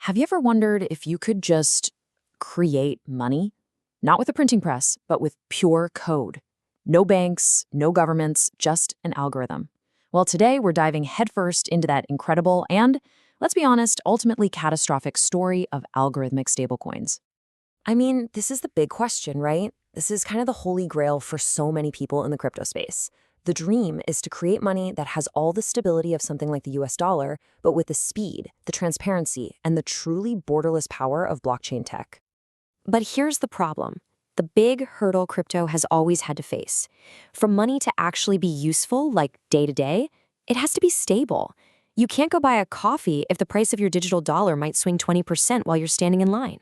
Have you ever wondered if you could just create money? Not with a printing press, but with pure code. No banks, no governments, just an algorithm. Well, today we're diving headfirst into that incredible and, let's be honest, ultimately catastrophic story of algorithmic stablecoins. I mean, this is the big question, right? This is kind of the holy grail for so many people in the crypto space. The dream is to create money that has all the stability of something like the US dollar, but with the speed, the transparency, and the truly borderless power of blockchain tech. But here's the problem. The big hurdle crypto has always had to face. For money to actually be useful, like day to day, it has to be stable. You can't go buy a coffee if the price of your digital dollar might swing 20% while you're standing in line.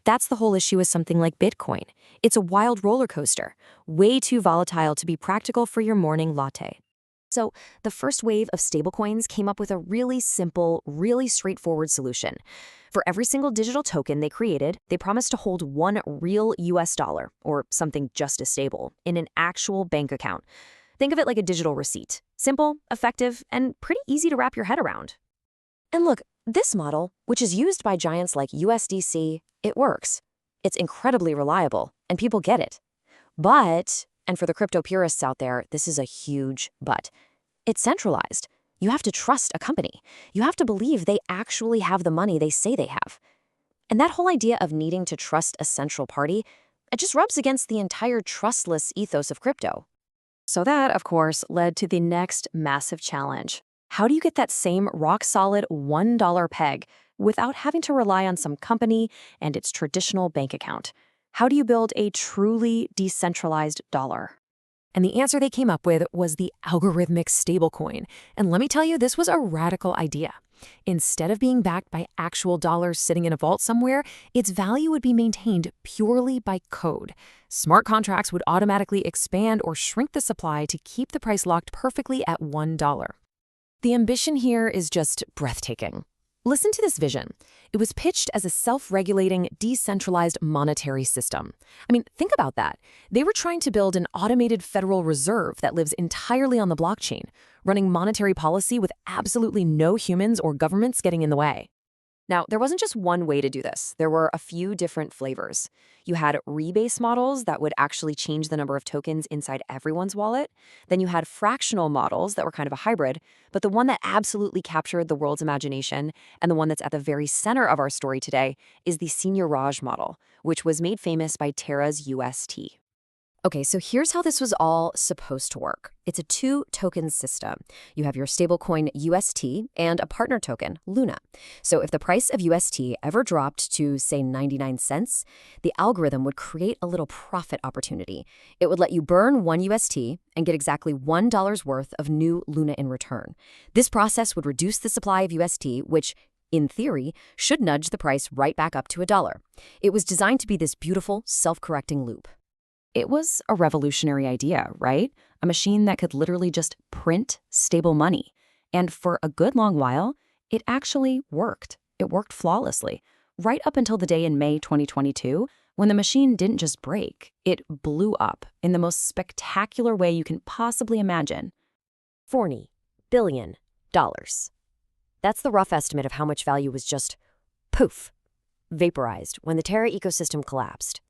That's the whole issue with something like Bitcoin. It's a wild roller coaster, way too volatile to be practical for your morning latte. So, the first wave of stablecoins came up with a really simple, really straightforward solution. For every single digital token they created, they promised to hold one real US dollar, or something just as stable, in an actual bank account. Think of it like a digital receipt. Simple, effective, and pretty easy to wrap your head around. And look, this model, which is used by giants like USDC, it works. It's incredibly reliable, and people get it. But, and for the crypto purists out there, this is a huge but. It's centralized. You have to trust a company. You have to believe they actually have the money they say they have. And that whole idea of needing to trust a central party, it just rubs against the entire trustless ethos of crypto. So that, of course, led to the next massive challenge. How do you get that same rock-solid $1 peg without having to rely on some company and its traditional bank account? How do you build a truly decentralized dollar? And the answer they came up with was the algorithmic stablecoin. And let me tell you, this was a radical idea. Instead of being backed by actual dollars sitting in a vault somewhere, its value would be maintained purely by code. Smart contracts would automatically expand or shrink the supply to keep the price locked perfectly at $1. The ambition here is just breathtaking. Listen to this vision. It was pitched as a self-regulating, decentralized monetary system. I mean, think about that. They were trying to build an automated Federal Reserve that lives entirely on the blockchain, running monetary policy with absolutely no humans or governments getting in the way. Now, there wasn't just one way to do this. There were a few different flavors. You had rebase models that would actually change the number of tokens inside everyone's wallet. Then you had fractional models that were kind of a hybrid, but the one that absolutely captured the world's imagination and the one that's at the very center of our story today is the Senior Raj model, which was made famous by Terra's UST. Okay, so here's how this was all supposed to work. It's a two-token system. You have your stablecoin UST and a partner token, Luna. So if the price of UST ever dropped to, say, 99 cents, the algorithm would create a little profit opportunity. It would let you burn one UST and get exactly $1 worth of new Luna in return. This process would reduce the supply of UST, which, in theory, should nudge the price right back up to $1. It was designed to be this beautiful, self-correcting loop. It was a revolutionary idea, right? A machine that could literally just print stable money. And for a good long while, it actually worked. It worked flawlessly, right up until the day in May 2022, when the machine didn't just break, it blew up in the most spectacular way you can possibly imagine. $40 billion. That's the rough estimate of how much value was just, poof, vaporized when the Terra ecosystem collapsed.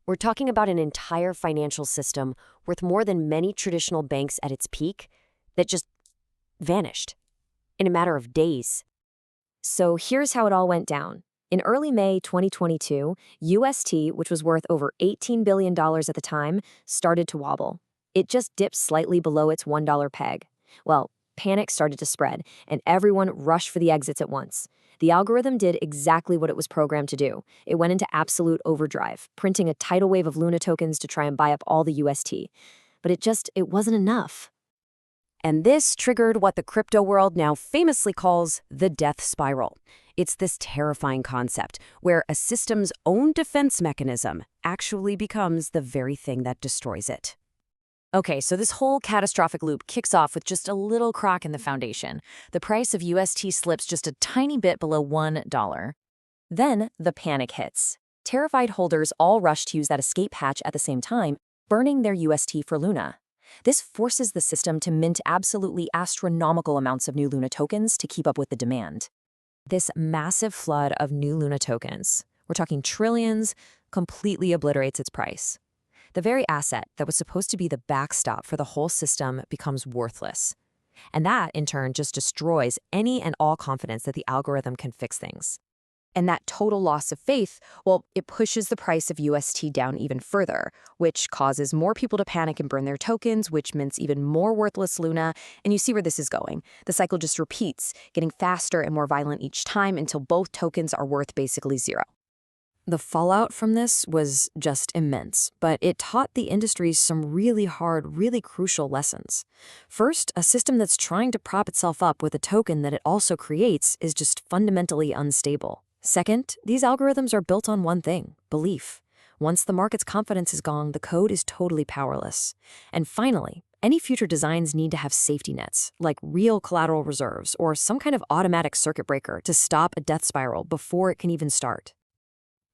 We're talking about an entire financial system worth more than many traditional banks at its peak that just vanished in a matter of days. So here's how it all went down. In early May 2022, UST, which was worth over $18 billion at the time, started to wobble. It just dipped slightly below its $1 peg. Well, panic started to spread, and everyone rushed for the exits at once. The algorithm did exactly what it was programmed to do. It went into absolute overdrive, printing a tidal wave of Luna tokens to try and buy up all the UST. But it wasn't enough. And this triggered what the crypto world now famously calls the death spiral. It's this terrifying concept where a system's own defense mechanism actually becomes the very thing that destroys it. Okay, so this whole catastrophic loop kicks off with just a little crack in the foundation. The price of UST slips just a tiny bit below $1. Then the panic hits. Terrified holders all rush to use that escape hatch at the same time, burning their UST for Luna. This forces the system to mint absolutely astronomical amounts of new Luna tokens to keep up with the demand. This massive flood of new Luna tokens, we're talking trillions, completely obliterates its price. The very asset that was supposed to be the backstop for the whole system becomes worthless. And that, in turn, just destroys any and all confidence that the algorithm can fix things. And that total loss of faith, well, it pushes the price of UST down even further, which causes more people to panic and burn their tokens, which mints even more worthless Luna. And you see where this is going. The cycle just repeats, getting faster and more violent each time until both tokens are worth basically zero. The fallout from this was just immense, but it taught the industry some really hard, really crucial lessons. First, a system that's trying to prop itself up with a token that it also creates is just fundamentally unstable. Second, these algorithms are built on one thing: belief. Once the market's confidence is gone, the code is totally powerless. And finally, any future designs need to have safety nets, like real collateral reserves or some kind of automatic circuit breaker to stop a death spiral before it can even start.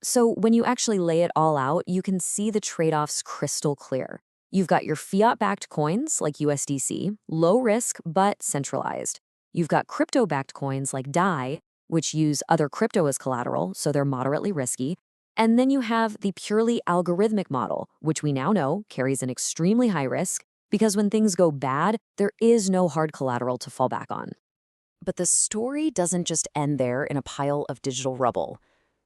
So when you actually lay it all out, you can see the trade-offs crystal clear. You've got your fiat-backed coins like USDC, low risk but centralized. You've got crypto-backed coins like DAI, which use other crypto as collateral, so they're moderately risky. And then you have the purely algorithmic model, which we now know carries an extremely high risk because when things go bad, there is no hard collateral to fall back on. But the story doesn't just end there in a pile of digital rubble.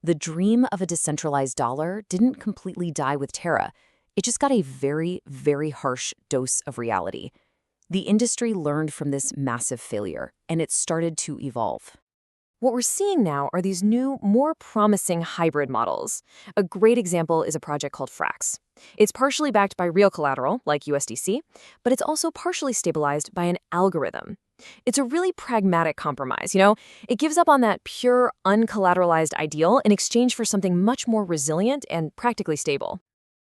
The dream of a decentralized dollar didn't completely die with Terra. It just got a very, very harsh dose of reality. The industry learned from this massive failure, and it started to evolve. What we're seeing now are these new, more promising hybrid models. A great example is a project called Frax. It's partially backed by real collateral, like USDC, but it's also partially stabilized by an algorithm. It's a really pragmatic compromise, It gives up on that pure, uncollateralized ideal in exchange for something much more resilient and practically stable.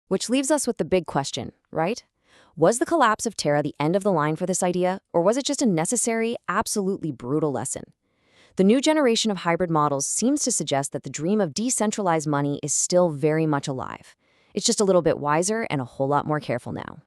Which leaves us with the big question, right? Was the collapse of Terra the end of the line for this idea, or was it just a necessary, absolutely brutal lesson? The new generation of hybrid models seems to suggest that the dream of decentralized money is still very much alive. It's just a little bit wiser and a whole lot more careful now.